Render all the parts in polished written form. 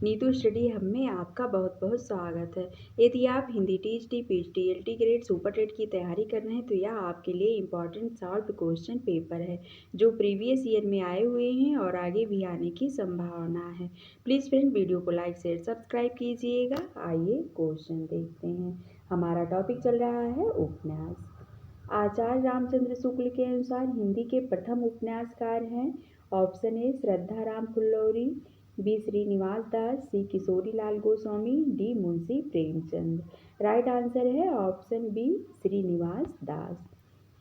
Neetu study hub में आपका बहुत बहुत स्वागत है। यदि आप हिंदी टीएचटी, PhD, LT grade, super TET की तैयारी कर रहे हैं तो यह आपके लिए इम्पॉर्टेंट सॉल्व क्वेश्चन पेपर है जो प्रीवियस ईयर में आए हुए हैं और आगे भी आने की संभावना है। प्लीज़ फ्रेंड वीडियो को लाइक शेयर सब्सक्राइब कीजिएगा। आइए क्वेश्चन देखते हैं। हमारा टॉपिक चल रहा है उपन्यास। आचार्य रामचंद्र शुक्ल के अनुसार हिंदी के प्रथम उपन्यासकार हैं। Option A Shraddha Ram Phillauri, B Shrinivas Das, C Kishori Lal Goswami, D Munshi Premchand. Right answer है ऑप्शन बी श्रीनिवास दास।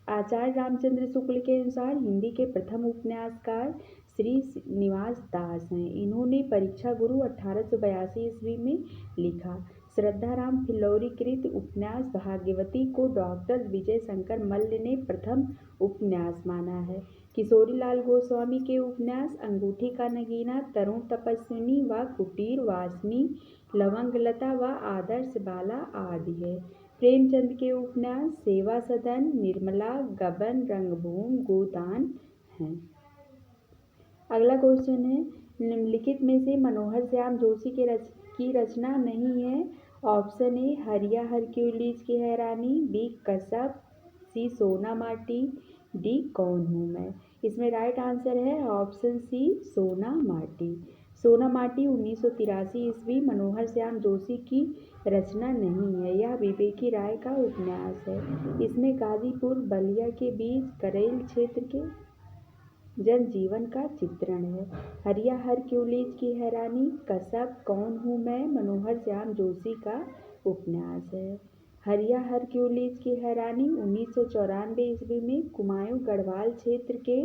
आचार्य रामचंद्र शुक्ल के अनुसार हिंदी के प्रथम उपन्यासकार श्रीनिवास दास हैं। इन्होंने परीक्षा गुरु 1882 ईस्वी में लिखा। श्रद्धाराम फिल्लौरी कृत उपन्यास भाग्यवती को डॉक्टर विजय शंकर मल्ल ने प्रथम उपन्यास माना है। किशोरीलाल गोस्वामी के उपन्यास अंगूठी का नगीना, तरुण तपस्विनी व कुटीर वासिनी, लवंगलता व आदर्श बाला आदि है। प्रेमचंद के उपन्यास सेवा सदन, निर्मला, गबन, रंगभूमि, गोदान हैं। अगला क्वेश्चन है, निम्नलिखित में से मनोहर श्याम जोशी की रचना नहीं है। ऑप्शन ए हरिया हरक्यूलिस की हैरानी, बी कसब, सी सोना माटी, डी कौन हूँ मैं। इसमें राइट आंसर है ऑप्शन सी सोना माटी। सोना माटी 1983 ईस्वी मनोहर श्याम जोशी की रचना नहीं है। यह विवेकी राय का उपन्यास है। इसमें गाजीपुर बलिया के बीच करेल क्षेत्र के जनजीवन का चित्रण है। हरिया हरक्यूलिस की हैरानी, कसब, कौन हूँ मैं मनोहर श्याम जोशी का उपन्यास है। हरिया हरक्यूलिस की हैरानी 1994 ईस्वी में कुमायूं गढ़वाल क्षेत्र के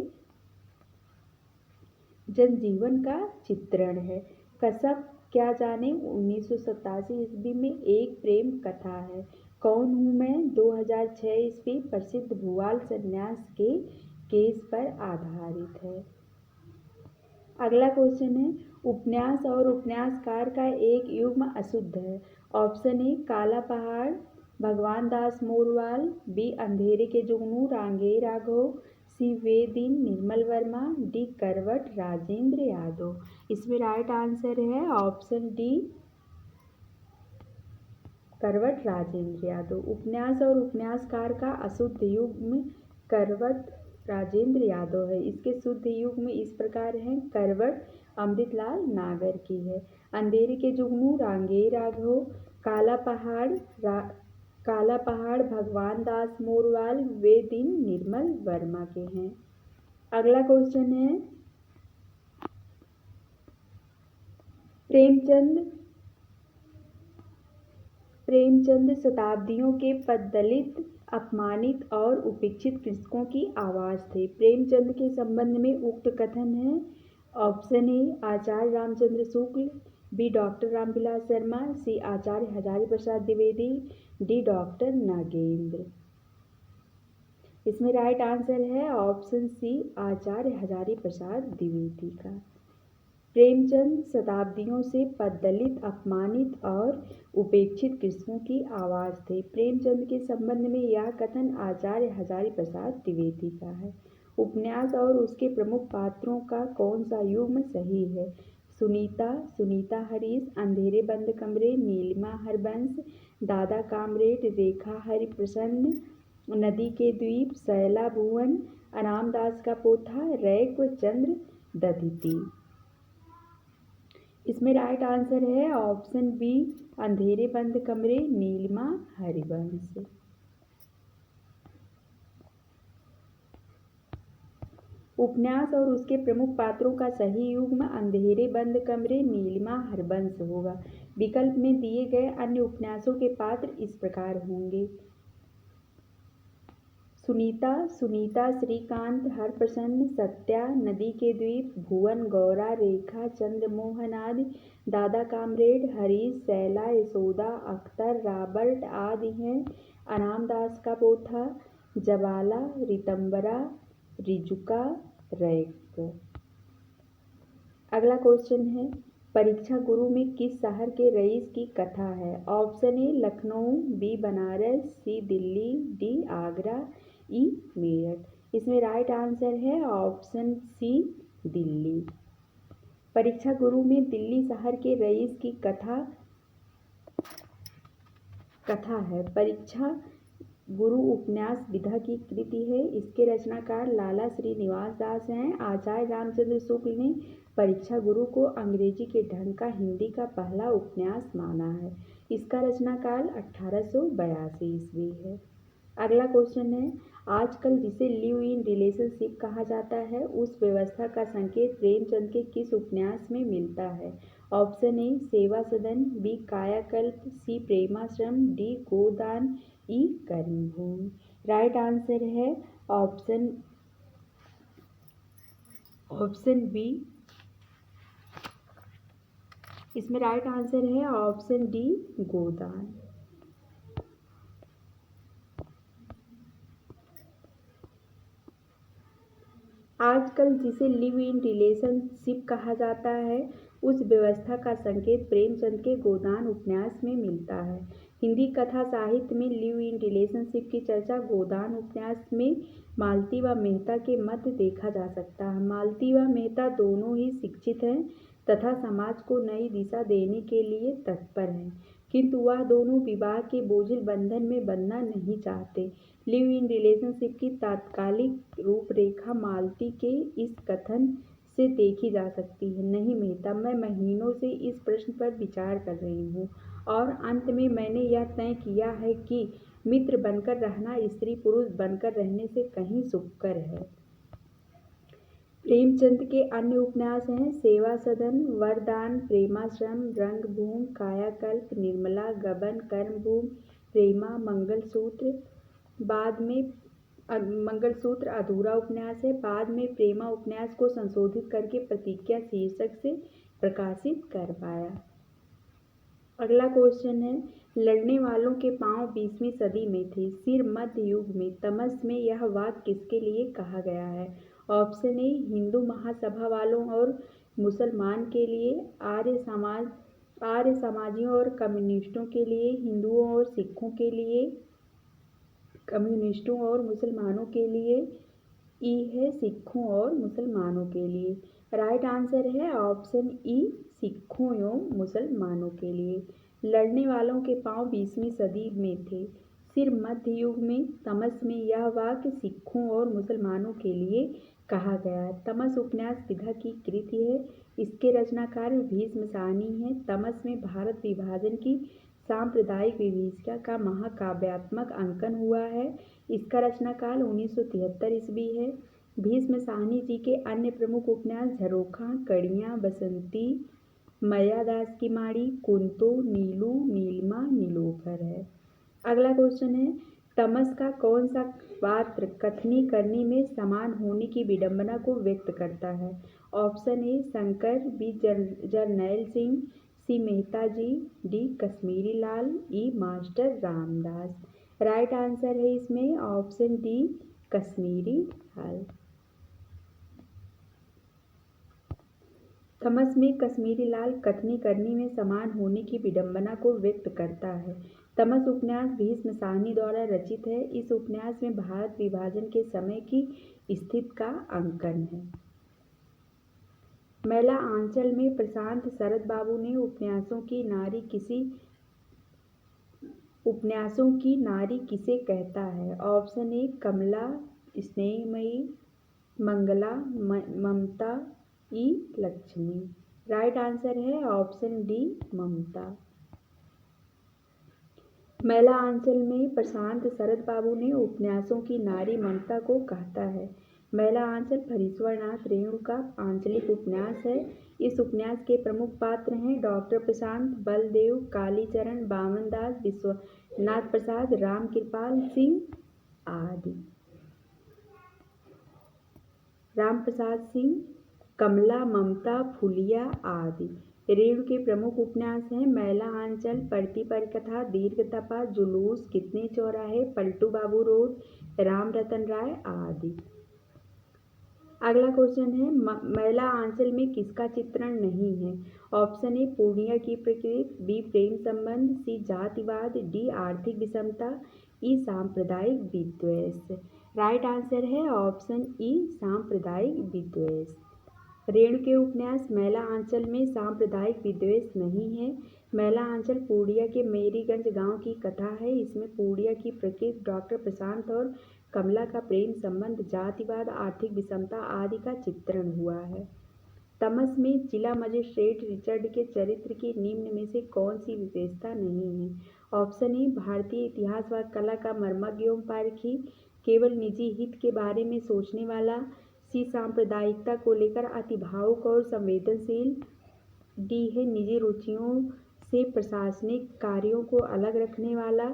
जनजीवन का चित्रण है। कसब क्या जाने 1987 ईस्वी में एक प्रेम कथा है। कौन हूँ मैं 2006 ईस्वी प्रसिद्ध भूवाल सन्यास के केस पर आधारित है। अगला क्वेश्चन है, उपन्यास और उपन्यासकार का एक युग्म अशुद्ध है। ऑप्शन ए काला पहाड़ भगवान दास मोरवाल, बी अंधेरे के जुगनू रांगे राघव, सी वे दिन निर्मल वर्मा, डी करवट राजेंद्र यादव। इसमें राइट आंसर है ऑप्शन डी करवट राजेंद्र यादव। उपन्यास और उपन्यासकार का अशुद्ध युग्म करवट राजेंद्र यादव है। इसके शुद्ध युग्म इस प्रकार हैं। करवट अमृतलाल नागर की है। अंधेरे के जुगनू रांगे राघव, काला पहाड़ भगवान दास मोरवाल, वे दिन निर्मल वर्मा के हैं। अगला क्वेश्चन है, प्रेमचंद शताब्दियों के पददलित, अपमानित और उपेक्षित कृषकों की आवाज़ थे। प्रेमचंद के संबंध में उक्त कथन है। Option A Acharya Ramchandra Shukla, B doctor Ramvilas Sharma, C Acharya Hazari Prasad Dwivedi, D doctor Nagendra. इसमें राइट आंसर है ऑप्शन सी आचार्य हजारी प्रसाद द्विवेदी का। प्रेमचंद शताब्दियों से पददलित, अपमानित और उपेक्षित कृषकों की आवाज़ थे। प्रेमचंद के संबंध में यह कथन आचार्य हजारी प्रसाद द्विवेदी का है। उपन्यास और उसके प्रमुख पात्रों का कौन सा युग्म सही है। सुनीता हरीश, अंधेरे बंद कमरे नीलिमा हरबंश, दादा कामरेड रेखा हरिप्रसन्न, नदी के द्वीप शैला भुवन, रामदास का पोथा रैक्व चंद्र दधीति। इसमें राइट आंसर है ऑप्शन बी अंधेरे बंद कमरे नीलिमा हरिवंश। उपन्यास और उसके प्रमुख पात्रों का सही युग्म अंधेरे बंद कमरे नीलिमा हरवंश होगा। विकल्प में दिए गए अन्य उपन्यासों के पात्र इस प्रकार होंगे। सुनीता श्रीकांत हरप्रसन्न, सत्या नदी के द्वीप, भुवन गौरा रेखा चंद्रमोहन आदि, दादा कामरेड हरीश शैला यशोदा अख्तर रॉबर्ट आदि हैं। रामदास का पोथा जबाला रितंबरा रिजुका रैक। अगला क्वेश्चन है, परीक्षा गुरु में किस शहर के रईस की कथा है। Option A Lucknow, B Banaras, C Delhi, D Agra, E Meerut. इसमें राइट आंसर है ऑप्शन सी दिल्ली। परीक्षा गुरु में दिल्ली शहर के रईस की कथा है। परीक्षा गुरु उपन्यास विधा की कृति है। इसके रचनाकार लाला श्रीनिवास दास हैं। आचार्य रामचंद्र शुक्ल ने परीक्षा गुरु को अंग्रेजी के ढंग का हिंदी का पहला उपन्यास माना है। इसका रचनाकाल 1882 ईस्वी है। अगला क्वेश्चन है, आजकल जिसे लिव इन रिलेशनशिप कहा जाता है उस व्यवस्था का संकेत प्रेमचंद के किस उपन्यास में मिलता है? ऑप्शन ए सेवा सदन, बी कायाकल्प, सी प्रेमाश्रम, डी गोदान, ई कर्मभूमि। राइट आंसर है ऑप्शन बी। इसमें राइट आंसर है ऑप्शन डी गोदान। आजकल जिसे लिव इन रिलेशनशिप कहा जाता है उस व्यवस्था का संकेत प्रेमचंद के गोदान उपन्यास में मिलता है। हिंदी कथा साहित्य में लिव इन रिलेशनशिप की चर्चा गोदान उपन्यास में मालती व मेहता के मध्य देखा जा सकता है। मालती व मेहता दोनों ही शिक्षित हैं तथा समाज को नई दिशा देने के लिए तत्पर हैं, किंतु वह दोनों विवाह के बोझिल बंधन में बंधना नहीं चाहते। लिव इन रिलेशनशिप की तात्कालिक रूपरेखा मालती के इस कथन से देखी जा सकती है, नहीं मेहता, मैं महीनों से इस प्रश्न पर विचार कर रही हूँ और अंत में मैंने यह तय किया है कि मित्र बनकर रहना स्त्री पुरुष बनकर रहने से कहीं सुखकर है। प्रेमचंद के अन्य उपन्यास हैं सेवा सदन, वरदान, प्रेमाश्रम, रंगभूमि, कायाकल्प, निर्मला, गबन, कर्मभूमि, प्रेमा, मंगलसूत्र। बाद में मंगलसूत्र अधूरा उपन्यास है। बाद में प्रेमा उपन्यास को संशोधित करके प्रतिज्ञा शीर्षक से प्रकाशित करवाया। अगला क्वेश्चन है, लड़ने वालों के पांव 20वीं सदी में थे, सिर मध्य युग में। तमस में यह वाक्य किसके लिए कहा गया है? ऑप्शन ए हिंदू महासभा वालों और मुसलमान के लिए, आर्य समाजियों और कम्युनिस्टों के लिए, हिंदुओं और सिखों के लिए, कम्युनिस्टों और मुसलमानों के लिए, ई है सिखों और मुसलमानों के लिए। राइट आंसर है ऑप्शन ई सिखों एवं मुसलमानों के लिए। लड़ने वालों के पांव 20वीं सदी में थे, सिर मध्य युग में। तमस में यह वाक्य सिखों और मुसलमानों के लिए कहा गया है। तमस उपन्यास विधा की कृति है। इसके रचनाकार भीष्म साहनी हैं। तमस में भारत विभाजन की सांप्रदायिक विभीषिका का महाकाव्यात्मक अंकन हुआ है। इसका रचनाकाल 1973 ईस्वी है। भीष्म साहनी जी के अन्य प्रमुख उपन्यास झरोखा, कड़ियाँ, बसंती, मयादास की माड़ी, कुंतो, नीलू, नीलिमा, नीलोफर है। अगला क्वेश्चन है, तमस का कौन सा पात्र कथनी करनी में समान होने की विडंबना को व्यक्त करता है? Option A Shankar, B Jarnail Singh, C Mehta ji, D Kashmiri Lal, E master Ramdas. Right answer है इसमें ऑप्शन डी कश्मीरी लाल। तमस में कश्मीरी लाल कथनी करनी में समान होने की विडंबना को व्यक्त करता है। तमस उपन्यास भीष्म साहनी द्वारा रचित है। इस उपन्यास में भारत विभाजन के समय की स्थिति का अंकन है। मैला आंचल में प्रशांत शरद बाबू ने उपन्यासों की नारी किसे कहता है? Option A Kamla, Snehmayi, Mangla, Mamta, E Lakshmi. Right answer है ऑप्शन डी ममता। मैला आंचल में प्रशांत शरद बाबू ने उपन्यासों की नारी ममता को कहता है। मैला आंचल फरीश्वरनाथ रेणु का आंचलिक उपन्यास है। इस उपन्यास के प्रमुख पात्र हैं डॉक्टर प्रशांत, बलदेव, कालीचरण, बामनदास, विश्वनाथ प्रसाद, राम कृपाल सिंह आदि। राम प्रसाद सिंह, कमला, ममता, फुलिया आदि। रेणु के प्रमुख उपन्यास हैं मैला आंचल, पड़ती परिकथा, दीर्घ तपा, जुलूस, कितने चौराहे, पलटू बाबू रोड, राम रतन राय आदि। अगला क्वेश्चन है, मैला आंचल में किसका चित्रण नहीं है? ऑप्शन ए पूर्णिया की प्रकृति, बी प्रेम संबंध, सी जातिवाद, डी आर्थिक विषमता, ई सांप्रदायिक विद्वेष। राइट आंसर है ऑप्शन ई सांप्रदायिक विद्वेष। रेणु के उपन्यास मैला आंचल में सांप्रदायिक विद्वेष नहीं है। मैला आंचल पूर्णिया के मेरीगंज गांव की कथा है। इसमें पूर्णिया की प्रकृति, डॉक्टर प्रशांत और कमला का प्रेम संबंध, जातिवाद, आर्थिक विषमता आदि का चित्रण हुआ है। तमस में जिला मजिस्ट्रेट रिचर्ड के चरित्र की निम्न में से कौन सी विशेषता नहीं है? ऑप्शन ए, भारतीय इतिहास व कला का मर्मज्ञ एवं पारखी, केवल निजी हित के बारे में सोचने वाला। सी, सांप्रदायिकता को लेकर अति भावुक और संवेदनशील। डी है, निजी रुचियों से प्रशासनिक कार्यों को अलग रखने वाला।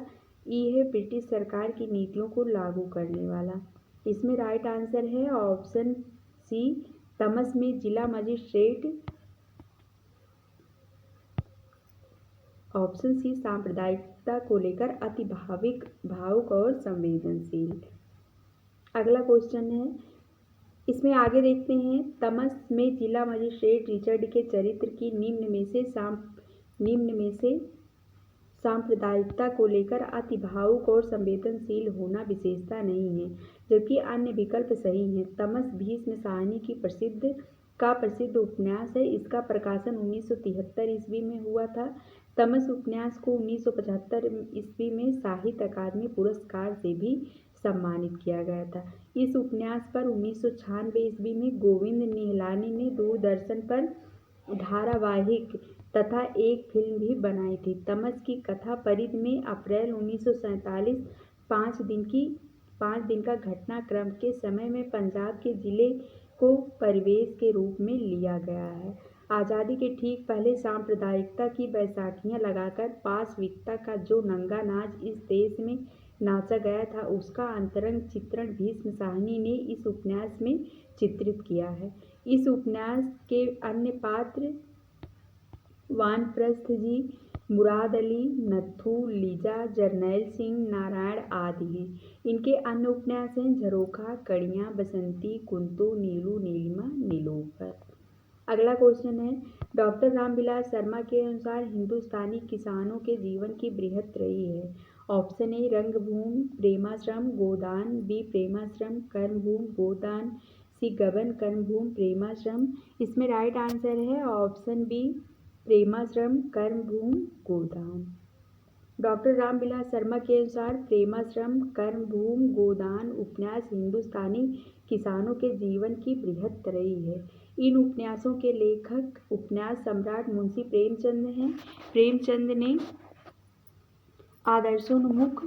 ई है, ब्रिटिश सरकार की नीतियों को लागू करने वाला। इसमें राइट आंसर है ऑप्शन सी, तमस में जिला मजिस्ट्रेट। ऑप्शन सी, सांप्रदायिकता को लेकर अति भावुक और संवेदनशील। अगला क्वेश्चन है, इसमें आगे देखते हैं, तमस में जिला मजिस्ट्रेट रिचर्ड के चरित्र की निम्न में से सांप्रदायिकता को लेकर अति भावुक और संवेदनशील होना विशेषता नहीं है, जबकि अन्य विकल्प सही हैं। तमस भीष्म साहनी की प्रसिद्ध उपन्यास है। इसका प्रकाशन 1973 ईस्वी में हुआ था। तमस उपन्यास को 1975 ईस्वी में साहित्य अकादमी पुरस्कार से भी सम्मानित किया गया था। इस उपन्यास पर 1996 ईस्वी में गोविंद निहलानी ने दूरदर्शन पर धारावाहिक तथा एक फिल्म भी बनाई थी। तमस की कथा परिधि में अप्रैल 1947 पाँच दिन का घटनाक्रम के समय में पंजाब के जिले को परिवेश के रूप में लिया गया है। आज़ादी के ठीक पहले सांप्रदायिकता की बैसाखियां लगाकर पाशविकता का जो नंगा नाच इस देश में नाचा गया था, उसका अंतरंग चित्रण भीष्म साहनी ने इस उपन्यास में चित्रित किया है। इस उपन्यास के अन्य पात्र वानप्रस्थ जी, मुराद अली, नत्थू, लीजा, जरनैल सिंह, नारायण आदि हैं। इनके अन्य उपन्यास हैं झरोखा, कड़ियाँ, बसंती, कुंतु, नीलू, नीलिमा, नीलोफर। अगला क्वेश्चन है, डॉक्टर रामविलास शर्मा के अनुसार हिंदुस्तानी किसानों के जीवन की बृहत रही है। ऑप्शन ए, रंगभूमि, प्रेमाश्रम, गोदान। बी, प्रेमाश्रम, कर्मभूमि, गोदान। सी, गबन, कर्मभूमि, प्रेमाश्रम। इसमें राइट आंसर है ऑप्शन बी, प्रेमाश्रम, कर्मभूमि, गोदान। डॉक्टर रामविलास शर्मा के अनुसार प्रेमाश्रम, कर्मभूमि, गोदान उपन्यास हिंदुस्तानी किसानों के जीवन की बृहत रही है। इन उपन्यासों के लेखक उपन्यास सम्राट मुंशी प्रेमचंद हैं। प्रेमचंद ने आदर्शोन्मुख